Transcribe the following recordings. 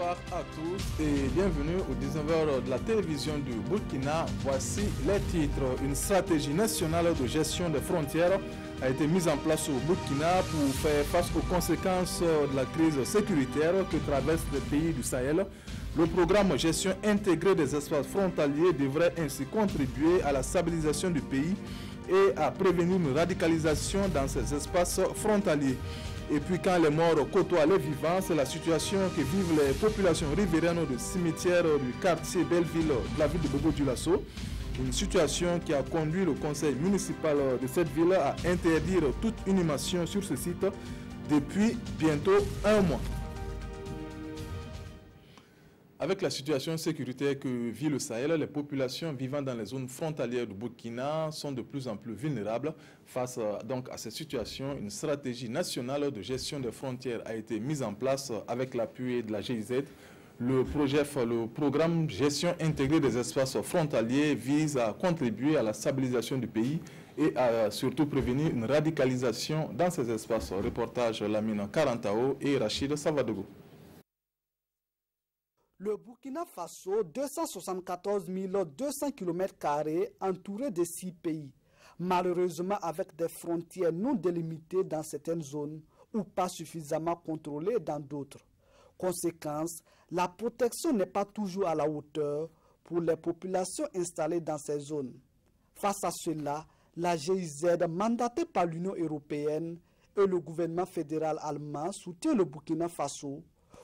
Bonsoir à tous et bienvenue au 19h de la télévision du Burkina. Voici les titres. Une stratégie nationale de gestion des frontières a été mise en place au Burkina pour faire face aux conséquences de la crise sécuritaire que traversent les pays du Sahel. Le programme Gestion intégrée des espaces frontaliers devrait ainsi contribuer à la stabilisation du pays et à prévenir une radicalisation dans ces espaces frontaliers. Et puis quand les morts côtoient les vivants, c'est la situation que vivent les populations riveraines du cimetière du quartier Belleville de la ville de Bobo-Dioulasso. Une situation qui a conduit le conseil municipal de cette ville à interdire toute inhumation sur ce site depuis bientôt un mois. Avec la situation sécuritaire que vit le Sahel, les populations vivant dans les zones frontalières du Burkina sont de plus en plus vulnérables. Face donc à cette situation, une stratégie nationale de gestion des frontières a été mise en place avec l'appui de la GIZ. Le programme Gestion intégrée des espaces frontaliers vise à contribuer à la stabilisation du pays et à surtout prévenir une radicalisation dans ces espaces. Reportage Lamine Karantao et Rachid Savadogo. Le Burkina Faso, 274 200 km² entouré de 6 pays, malheureusement avec des frontières non délimitées dans certaines zones ou pas suffisamment contrôlées dans d'autres. Conséquence, la protection n'est pas toujours à la hauteur pour les populations installées dans ces zones. Face à cela, la GIZ, mandatée par l'Union européenne et le gouvernement fédéral allemand, soutient le Burkina Faso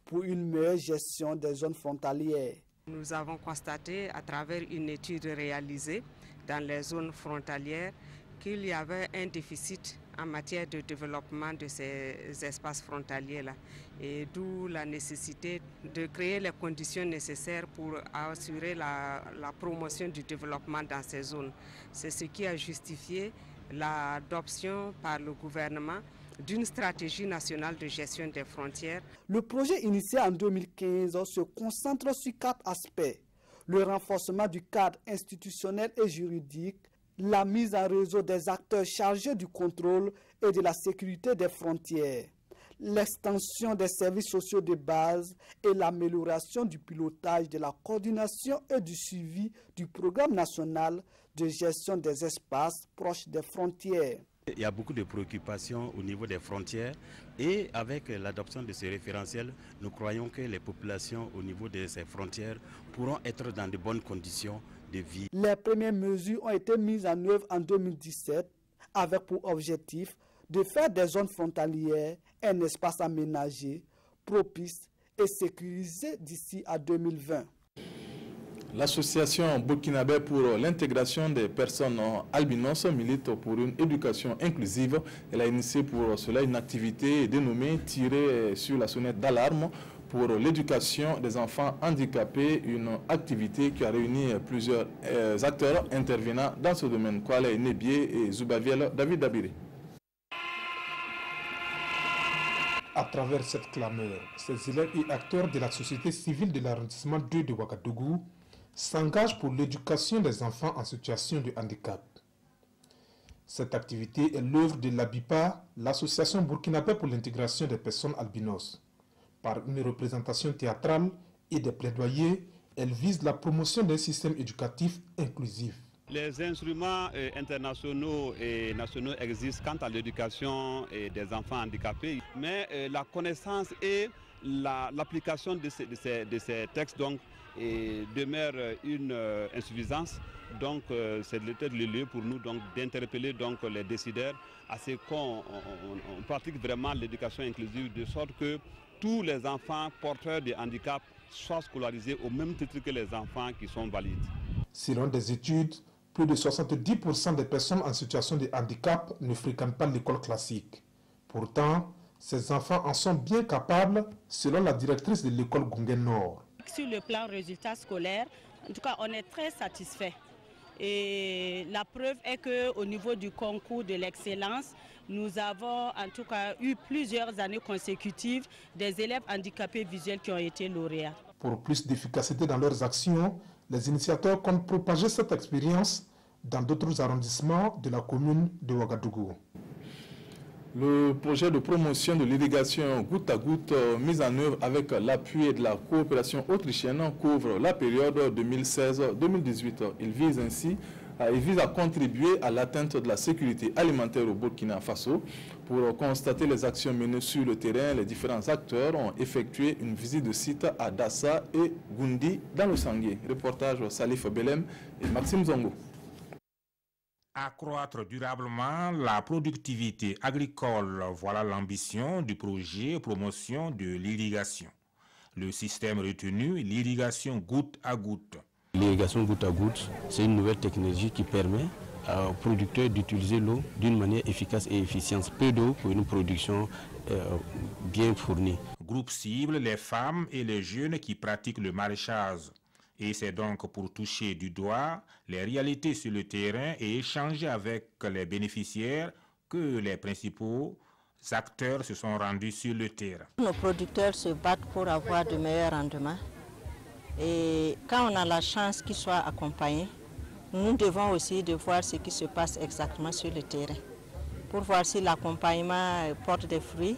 pour une meilleure gestion des zones frontalières. Nous avons constaté à travers une étude réalisée dans les zones frontalières qu'il y avait un déficit en matière de développement de ces espaces frontaliers-là. Et d'où la nécessité de créer les conditions nécessaires pour assurer la promotion du développement dans ces zones. C'est ce qui a justifié l'adoption par le gouvernement d'une stratégie nationale de gestion des frontières. Le projet initié en 2015 se concentre sur 4 aspects. Le renforcement du cadre institutionnel et juridique, la mise en réseau des acteurs chargés du contrôle et de la sécurité des frontières, l'extension des services sociaux de base et l'amélioration du pilotage de la coordination et du suivi du programme national de gestion des espaces proches des frontières. Il y a beaucoup de préoccupations au niveau des frontières et avec l'adoption de ces référentiels, nous croyons que les populations au niveau de ces frontières pourront être dans de bonnes conditions de vie. Les premières mesures ont été mises en œuvre en 2017 avec pour objectif de faire des zones frontalières un espace aménagé, propice et sécurisé d'ici à 2020. L'association burkinabé pour l'intégration des personnes albinos milite pour une éducation inclusive. Elle a initié pour cela une activité dénommée « Tirer sur la sonnette d'alarme » pour l'éducation des enfants handicapés, une activité qui a réuni plusieurs acteurs intervenant dans ce domaine. Kwale Nebié et Zoubaviel David Dabiri. À travers cette clameur, ces élèves et acteurs de la société civile de l'arrondissement 2 de Ouagadougou s'engagent pour l'éducation des enfants en situation de handicap. Cette activité est l'œuvre de l'ABIPA, l'association burkinabé pour l'intégration des personnes albinos. Par une représentation théâtrale et des plaidoyers, elle vise la promotion d'un système éducatif inclusif. Les instruments internationaux et nationaux existent quant à l'éducation des enfants handicapés, mais la connaissance et l'application de ces textes donc, demeure une insuffisance. Donc c'est peut-être le lieu pour nous d'interpeller les décideurs à ce qu'on pratique vraiment l'éducation inclusive de sorte que tous les enfants porteurs de handicap soient scolarisés au même titre que les enfants qui sont valides. Selon des études, plus de 70% des personnes en situation de handicap ne fréquentent pas l'école classique. Pourtant, ces enfants en sont bien capables, selon la directrice de l'école Gungen Nord. Sur le plan résultat scolaire, en tout cas, on est très satisfait. Et la preuve est qu'au niveau du concours de l'excellence, nous avons en tout cas eu plusieurs années consécutives des élèves handicapés visuels qui ont été lauréats. Pour plus d'efficacité dans leurs actions, les initiateurs comptent propager cette expérience dans d'autres arrondissements de la commune de Ouagadougou. Le projet de promotion de l'irrigation goutte à goutte mis en œuvre avec l'appui de la coopération autrichienne couvre la période 2016-2018. Il vise à contribuer à l'atteinte de la sécurité alimentaire au Burkina Faso. Pour constater les actions menées sur le terrain, les différents acteurs ont effectué une visite de site à Dassa et Goundi dans le Sangué. Reportage Salif Belem et Maxime Zongo. Accroître durablement la productivité agricole, voilà l'ambition du projet promotion de l'irrigation. Le système retenu, l'irrigation goutte à goutte. L'irrigation goutte à goutte, c'est une nouvelle technologie qui permet aux producteurs d'utiliser l'eau d'une manière efficace et efficiente. Peu d'eau pour une production bien fournie. Groupe cible, les femmes et les jeunes qui pratiquent le maraîchage. Et c'est donc pour toucher du doigt les réalités sur le terrain et échanger avec les bénéficiaires que les principaux acteurs se sont rendus sur le terrain. Nos producteurs se battent pour avoir de meilleurs rendements. Et quand on a la chance qu'ils soient accompagnés, nous devons aussi de voir ce qui se passe exactement sur le terrain pour voir si l'accompagnement porte des fruits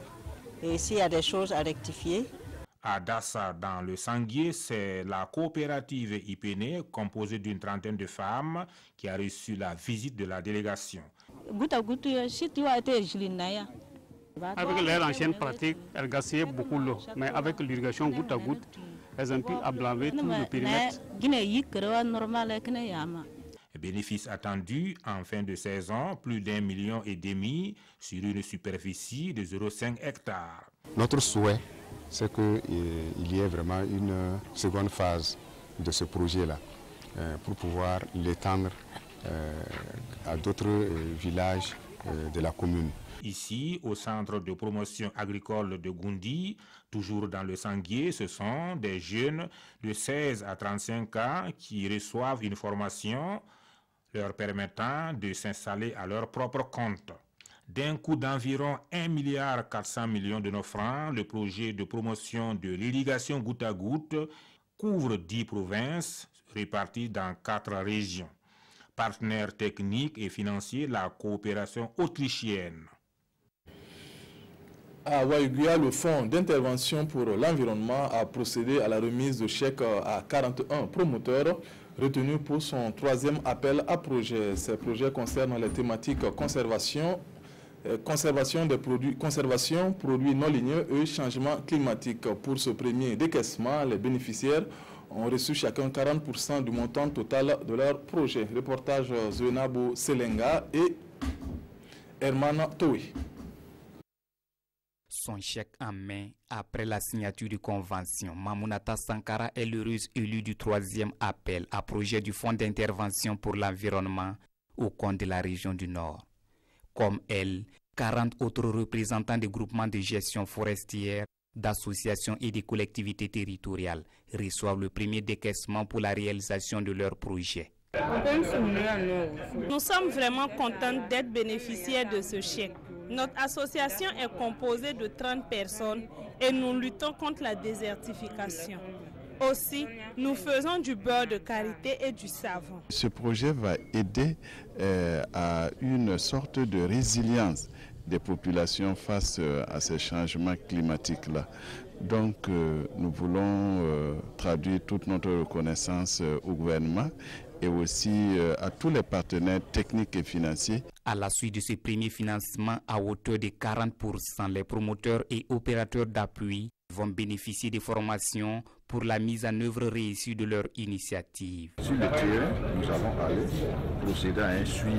et s'il y a des choses à rectifier. À Dassa, dans le Sanguier, c'est la coopérative IPN, composée d'une trentaine de femmes, qui a reçu la visite de la délégation. Avec leur ancienne pratique, elles gaspillaient beaucoup l'eau, mais avec l'irrigation goutte à goutte, elles ont pu ablaver tout le périmètre. Bénéfice attendu en fin de saison, plus d'1,5 million sur une superficie de 0,5 hectares. Notre souhait, c'est qu'il y ait vraiment une seconde phase de ce projet-là pour pouvoir l'étendre à d'autres villages de la commune. Ici, au centre de promotion agricole de Goundi, toujours dans le Sanguier, ce sont des jeunes de 16 à 35 ans qui reçoivent une formation leur permettant de s'installer à leur propre compte. D'un coût d'environ 1,4 milliard de nos francs, le projet de promotion de l'irrigation goutte à goutte couvre 10 provinces réparties dans 4 régions. Partenaires techniques et financiers, la coopération autrichienne. À Waïguia, le Fonds d'intervention pour l'environnement a procédé à la remise de chèques à 41 promoteurs retenus pour son 3e appel à projet. Ces projets concernent les thématiques conservation, produits non ligneux et changement climatique. Pour ce premier décaissement, les bénéficiaires ont reçu chacun 40% du montant total de leur projet. Reportage Zuenabo Selenga et Herman Toui. Son chèque en main après la signature de convention. Mamounata Sankara est l'heureuse élue du 3e appel à projet du Fonds d'intervention pour l'environnement au compte de la région du Nord. Comme elle, 40 autres représentants des groupements de gestion forestière, d'associations et des collectivités territoriales reçoivent le premier décaissement pour la réalisation de leurs projets. Nous sommes vraiment contents d'être bénéficiaires de ce chèque. Notre association est composée de 30 personnes et nous luttons contre la désertification. Aussi, nous faisons du beurre de karité et du savon. Ce projet va aider à une sorte de résilience des populations face à ces changements climatiques-là. Donc, nous voulons traduire toute notre reconnaissance au gouvernement et aussi à tous les partenaires techniques et financiers. À la suite de ce premier financement à hauteur de 40%, les promoteurs et opérateurs d'appui vont bénéficier des formations pour la mise en œuvre réussie de leur initiative. Sur le terrain, nous allons aller procéder à un suivi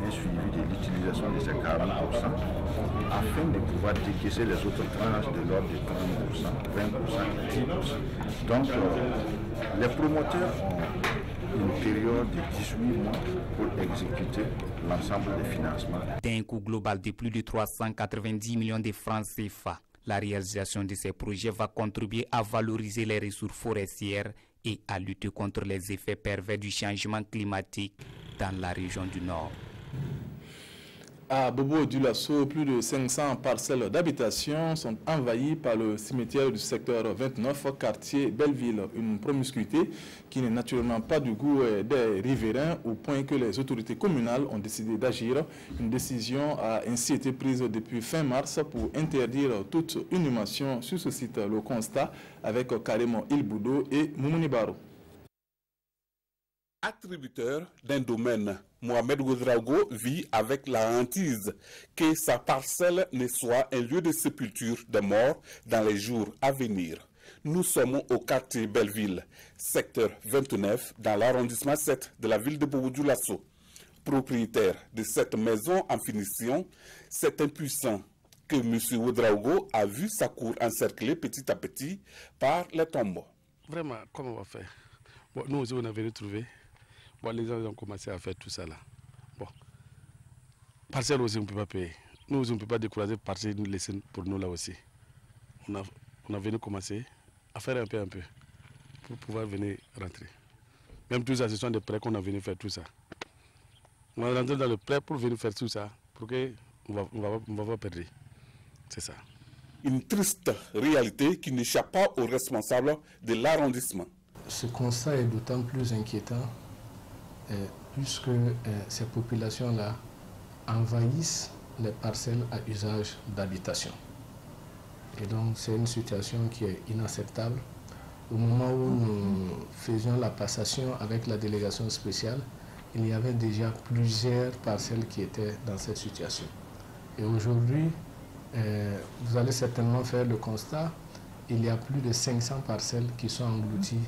de l'utilisation de ces 40% afin de pouvoir décaisser les autres tranches de l'ordre de 30%, 20% et 10%. Donc, les promoteurs ont une période de 18 mois pour exécuter l'ensemble des financements. D'un coût global de plus de 390 millions de francs CFA, la réalisation de ces projets va contribuer à valoriser les ressources forestières et à lutter contre les effets pervers du changement climatique dans la région du Nord. À Bobo-Dioulasso, plus de 500 parcelles d'habitation sont envahies par le cimetière du secteur 29, quartier Belleville. Une promiscuité qui n'est naturellement pas du goût des riverains, au point que les autorités communales ont décidé d'agir. Une décision a ainsi été prise depuis fin mars pour interdire toute inhumation sur ce site. Le constat avec Karimo Ilboudo et Moumouni Baro. Attributeur d'un domaine, Mohamed Ouedraogo vit avec la hantise que sa parcelle ne soit un lieu de sépulture des morts dans les jours à venir. Nous sommes au quartier Belleville, secteur 29, dans l'arrondissement 7 de la ville de Bobo-Dioulasso. Propriétaire de cette maison en finition, c'est impuissant que M. Ouedraogo a vu sa cour encerclée petit à petit par les tombeaux. Vraiment, comment on va faire? Bon, nous aussi, on a venu trouver. Bon, les gens ont commencé à faire tout ça là. Bon. Parcelle aussi, on ne peut pas payer. Nous aussi, on ne peut pas décourager parcelle, nous laisser pour nous là aussi. On a venu commencer à faire un peu, pour pouvoir venir rentrer. Même tout ça, ce sont des prêts qu'on a venu faire tout ça. On va rentrer dans le prêt pour venir faire tout ça, pour qu'on ne va pas perdre. C'est ça. Une triste réalité qui n'échappe pas aux responsables de l'arrondissement. Ce constat est d'autant plus inquiétant puisque ces populations-là envahissent les parcelles à usage d'habitation. Et donc c'est une situation qui est inacceptable. Au moment où nous faisions la passation avec la délégation spéciale, il y avait déjà plusieurs parcelles qui étaient dans cette situation. Et aujourd'hui, vous allez certainement faire le constat, il y a plus de 500 parcelles qui sont englouties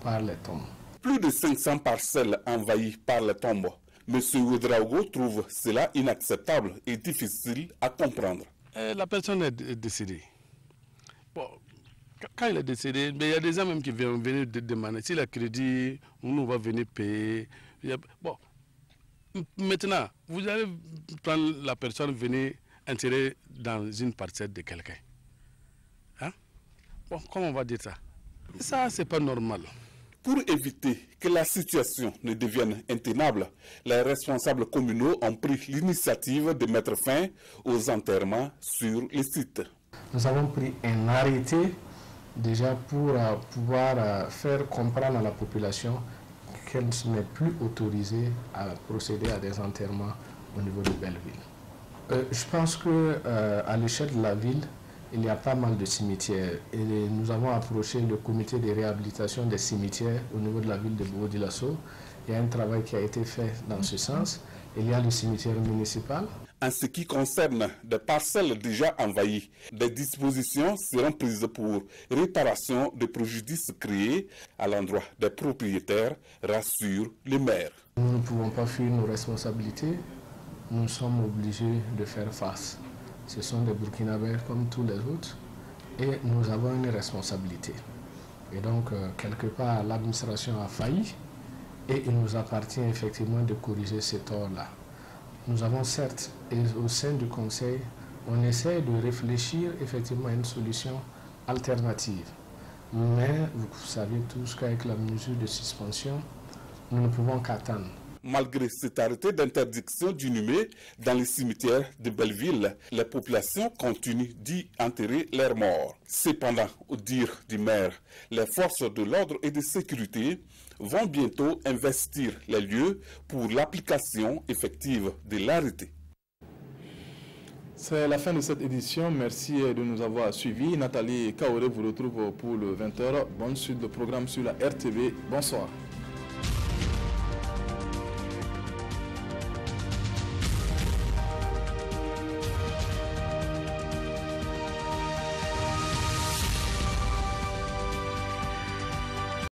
par les tombes. Plus de 500 parcelles envahies par les tombes. M. Ouedraogo trouve cela inacceptable et difficile à comprendre. La personne est décédée. Bon, quand il est décédé, mais il y a des gens même qui viennent venir demander si le crédit, on va venir payer. Bon, maintenant, vous allez prendre la personne, venir enterrer dans une parcelle de quelqu'un. Hein? Bon, comment on va dire ça? Ça, c'est pas normal. Pour éviter que la situation ne devienne intenable, les responsables communaux ont pris l'initiative de mettre fin aux enterrements sur les sites. Nous avons pris un arrêté déjà pour pouvoir faire comprendre à la population qu'elle n'est plus autorisée à procéder à des enterrements au niveau de Belleville. Je pense qu'à l'échelle de la ville, il y a pas mal de cimetières et nous avons approché le comité de réhabilitation des cimetières au niveau de la ville de Bobo-Dioulasso. Il y a un travail qui a été fait dans ce sens. Il y a le cimetière municipal. En ce qui concerne des parcelles déjà envahies, des dispositions seront prises pour réparation des préjudices créés à l'endroit des propriétaires, rassure le maire. Nous ne pouvons pas fuir nos responsabilités. Nous sommes obligés de faire face. Ce sont des Burkinabés comme tous les autres et nous avons une responsabilité. Et donc, quelque part, l'administration a failli et il nous appartient effectivement de corriger ces torts-là. Nous avons certes, et au sein du Conseil, on essaie de réfléchir effectivement à une solution alternative. Mais vous savez tous qu'avec la mesure de suspension, nous ne pouvons qu'attendre. Malgré cet arrêté d'interdiction d'inhumer dans les cimetières de Belleville, les populations continuent d'y enterrer leurs morts. Cependant, au dire du maire, les forces de l'ordre et de sécurité vont bientôt investir les lieux pour l'application effective de l'arrêté. C'est la fin de cette édition. Merci de nous avoir suivis. Nathalie Kaoré vous retrouve pour le 20h. Bonne suite de programme sur la RTV. Bonsoir.